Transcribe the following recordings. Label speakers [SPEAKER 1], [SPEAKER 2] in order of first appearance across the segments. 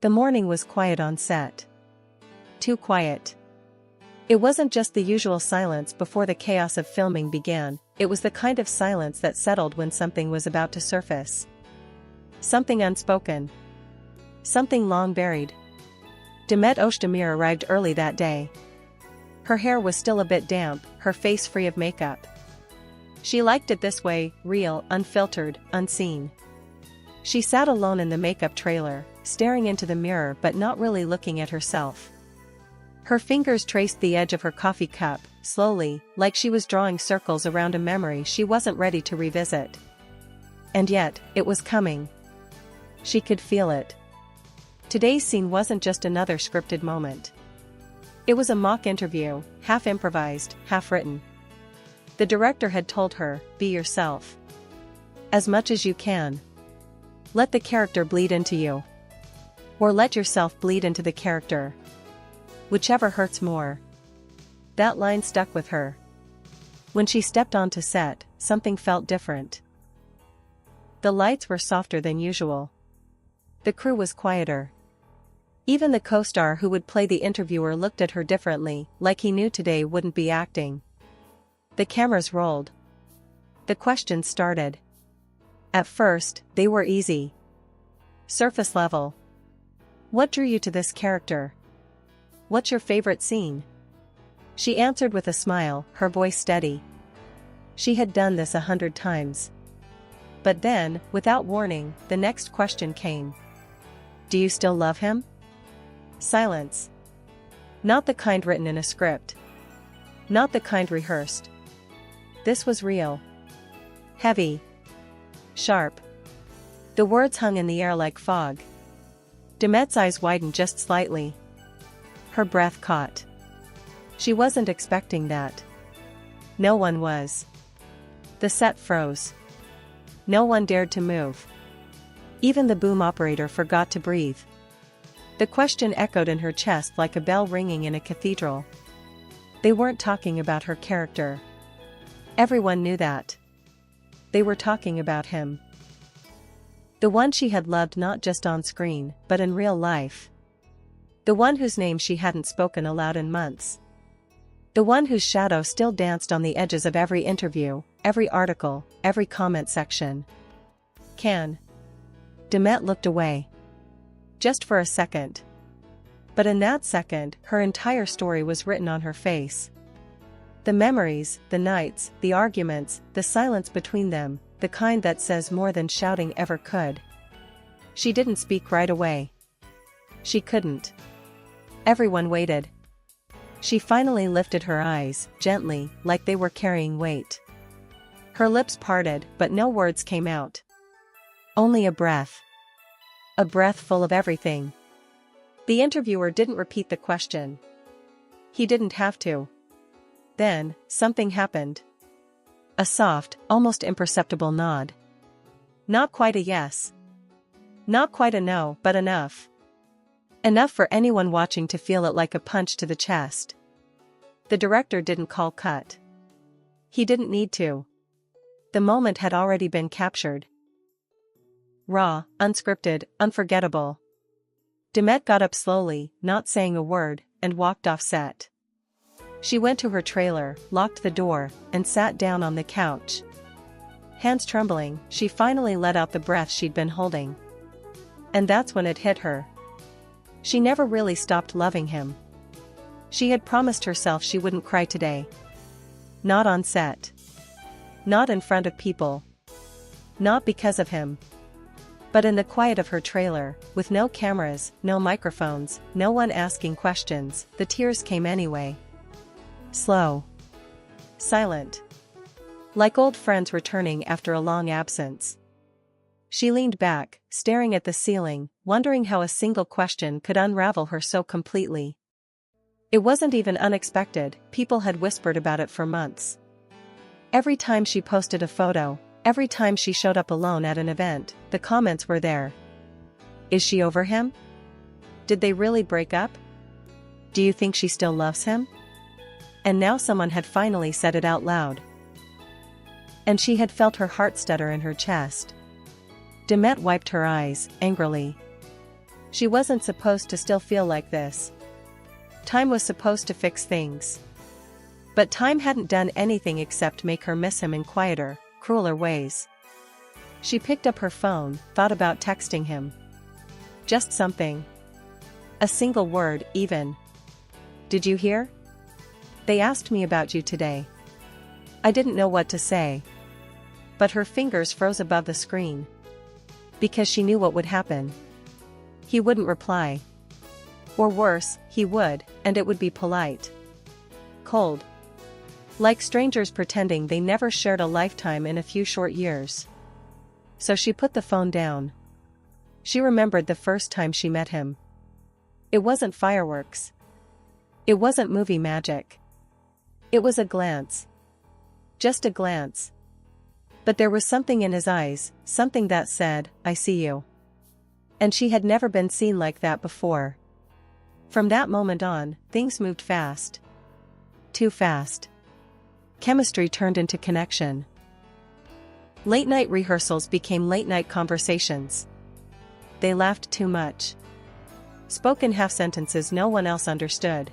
[SPEAKER 1] The morning was quiet on set. Too quiet. It wasn't just the usual silence before the chaos of filming began, it was the kind of silence that settled when something was about to surface. Something unspoken. Something long buried. Demet Özdemir arrived early that day. Her hair was still a bit damp, her face free of makeup. She liked it this way, real, unfiltered, unseen. She sat alone in the makeup trailer, staring into the mirror but not really looking at herself. Her fingers traced the edge of her coffee cup, slowly, like she was drawing circles around a memory she wasn't ready to revisit. And yet, it was coming. She could feel it. Today's scene wasn't just another scripted moment. It was a mock interview, half improvised, half written. The director had told her, be yourself. As much as you can. Let the character bleed into you. Or let yourself bleed into the character. Whichever hurts more. That line stuck with her. When she stepped onto set, something felt different. The lights were softer than usual. The crew was quieter. Even the co-star who would play the interviewer looked at her differently, like he knew today wouldn't be acting. The cameras rolled. The questions started. At first, they were easy. Surface level. What drew you to this character? What's your favorite scene? She answered with a smile, her voice steady. She had done this 100 times. But then, without warning, the next question came. Do you still love him? Silence. Not the kind written in a script. Not the kind rehearsed. This was real. Heavy. Sharp. The words hung in the air like fog. Demet's eyes widened just slightly. Her breath caught. She wasn't expecting that. No one was. The set froze. No one dared to move. Even the boom operator forgot to breathe. The question echoed in her chest like a bell ringing in a cathedral. They weren't talking about her character. Everyone knew that. They were talking about him. The one she had loved not just on screen, but in real life. The one whose name she hadn't spoken aloud in months. The one whose shadow still danced on the edges of every interview, every article, every comment section. Can. Demet looked away. Just for a second. But in that second, her entire story was written on her face. The memories, the nights, the arguments, the silence between them, the kind that says more than shouting ever could. She didn't speak right away. She couldn't. Everyone waited. She finally lifted her eyes, gently, like they were carrying weight. Her lips parted, but no words came out. Only a breath. A breath full of everything. The interviewer didn't repeat the question. He didn't have to. Then, something happened. A soft, almost imperceptible nod. Not quite a yes. Not quite a no, but enough. Enough for anyone watching to feel it like a punch to the chest. The director didn't call cut. He didn't need to. The moment had already been captured. Raw, unscripted, unforgettable. Demet got up slowly, not saying a word, and walked off set. She went to her trailer, locked the door, and sat down on the couch. Hands trembling, she finally let out the breath she'd been holding. And that's when it hit her. She never really stopped loving him. She had promised herself she wouldn't cry today. Not on set. Not in front of people. Not because of him. But in the quiet of her trailer, with no cameras, no microphones, no one asking questions, the tears came anyway. Slow. Silent. Like old friends returning after a long absence. She leaned back, staring at the ceiling, wondering how a single question could unravel her so completely. It wasn't even unexpected, people had whispered about it for months. Every time she posted a photo, every time she showed up alone at an event, the comments were there. Is she over him? Did they really break up? Do you think she still loves him? And now someone had finally said it out loud. And she had felt her heart stutter in her chest. Demet wiped her eyes, angrily. She wasn't supposed to still feel like this. Time was supposed to fix things. But time hadn't done anything except make her miss him in quieter, crueler ways. She picked up her phone, thought about texting him. Just something. A single word, even. "Did you hear? They asked me about you today." I didn't know what to say. But her fingers froze above the screen. Because she knew what would happen. He wouldn't reply. Or worse, he would, and it would be polite. Cold. Like strangers pretending they never shared a lifetime in a few short years. So she put the phone down. She remembered the first time she met him. It wasn't fireworks. It wasn't movie magic. It was a glance. Just a glance. But there was something in his eyes, something that said, "I see you." And she had never been seen like that before. From that moment on, things moved fast. Too fast. Chemistry turned into connection. Late-night rehearsals became late-night conversations. They laughed too much. Spoke in half-sentences no one else understood.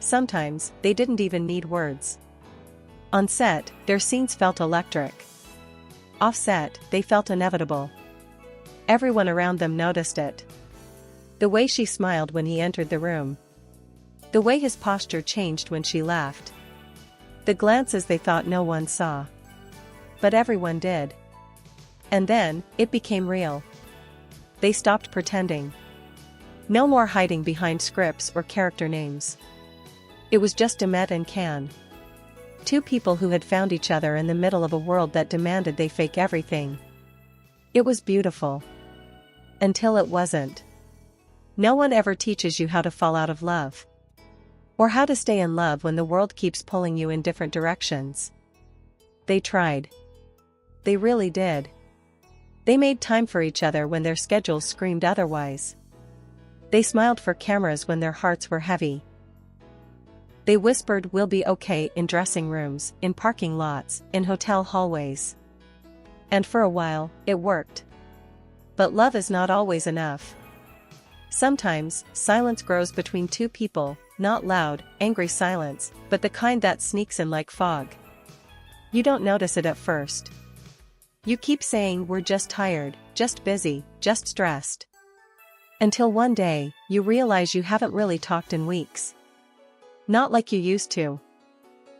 [SPEAKER 1] Sometimes, they didn't even need words. On set, their scenes felt electric. Off set, they felt inevitable. Everyone around them noticed it. The way she smiled when he entered the room. The way his posture changed when she laughed. The glances they thought no one saw. But everyone did. And then, it became real. They stopped pretending. No more hiding behind scripts or character names. It was just Demet and Can. Two people who had found each other in the middle of a world that demanded they fake everything. It was beautiful. Until it wasn't. No one ever teaches you how to fall out of love. Or how to stay in love when the world keeps pulling you in different directions. They tried. They really did. They made time for each other when their schedules screamed otherwise. They smiled for cameras when their hearts were heavy. They whispered "we'll be okay" in dressing rooms, in parking lots, in hotel hallways. And for a while, it worked. But love is not always enough. Sometimes, silence grows between two people, not loud, angry silence, but the kind that sneaks in like fog. You don't notice it at first. You keep saying "we're just tired, just busy, just stressed." Until one day, you realize you haven't really talked in weeks. Not like you used to.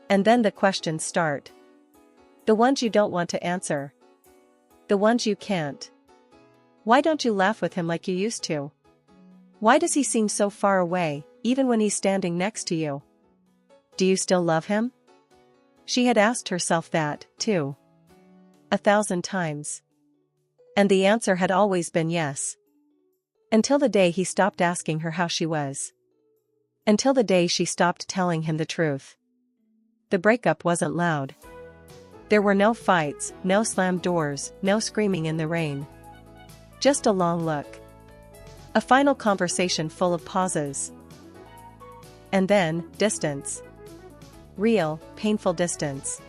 [SPEAKER 1] And then the questions start. The ones you don't want to answer. The ones you can't. Why don't you laugh with him like you used to? Why does he seem so far away, even when he's standing next to you? Do you still love him? She had asked herself that, too. 1,000 times. And the answer had always been yes. Until the day he stopped asking her how she was. Until the day she stopped telling him the truth. The breakup wasn't loud. There were no fights, no slammed doors, no screaming in the rain. Just a long look. A final conversation full of pauses. And then, distance. Real, painful distance.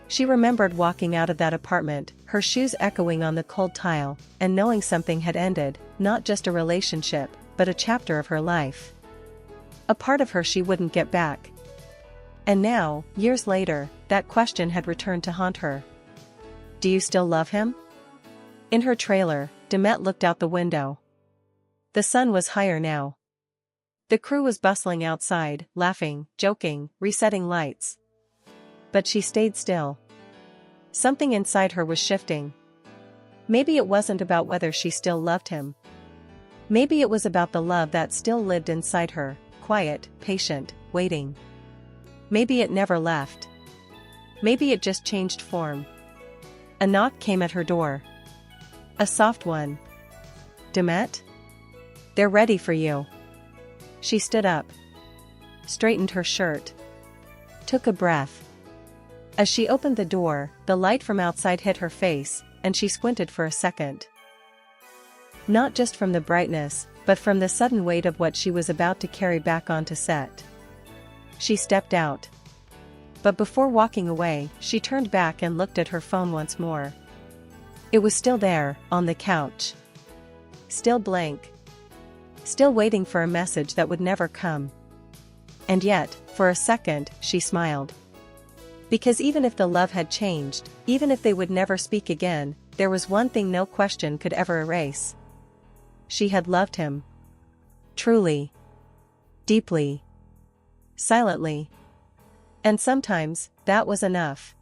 [SPEAKER 1] She remembered walking out of that apartment, her shoes echoing on the cold tile, and knowing something had ended, not just a relationship, but a chapter of her life. A part of her she wouldn't get back. And now, years later, that question had returned to haunt her. Do you still love him? In her trailer, Demet looked out the window. The sun was higher now. The crew was bustling outside, laughing, joking, resetting lights. But she stayed still. Something inside her was shifting. Maybe it wasn't about whether she still loved him. Maybe it was about the love that still lived inside her, quiet, patient, waiting. Maybe it never left. Maybe it just changed form. A knock came at her door. A soft one. Demet? They're ready for you. She stood up. Straightened her shirt. Took a breath. As she opened the door, the light from outside hit her face, and she squinted for a second. Not just from the brightness, but from the sudden weight of what she was about to carry back onto set. She stepped out. But before walking away, she turned back and looked at her phone once more. It was still there, on the couch. Still blank. still waiting for a message that would never come. And yet, for a second, she smiled. Because even if the love had changed, even if they would never speak again, there was one thing no question could ever erase. She had loved him. Truly. Deeply. Silently. And sometimes, that was enough.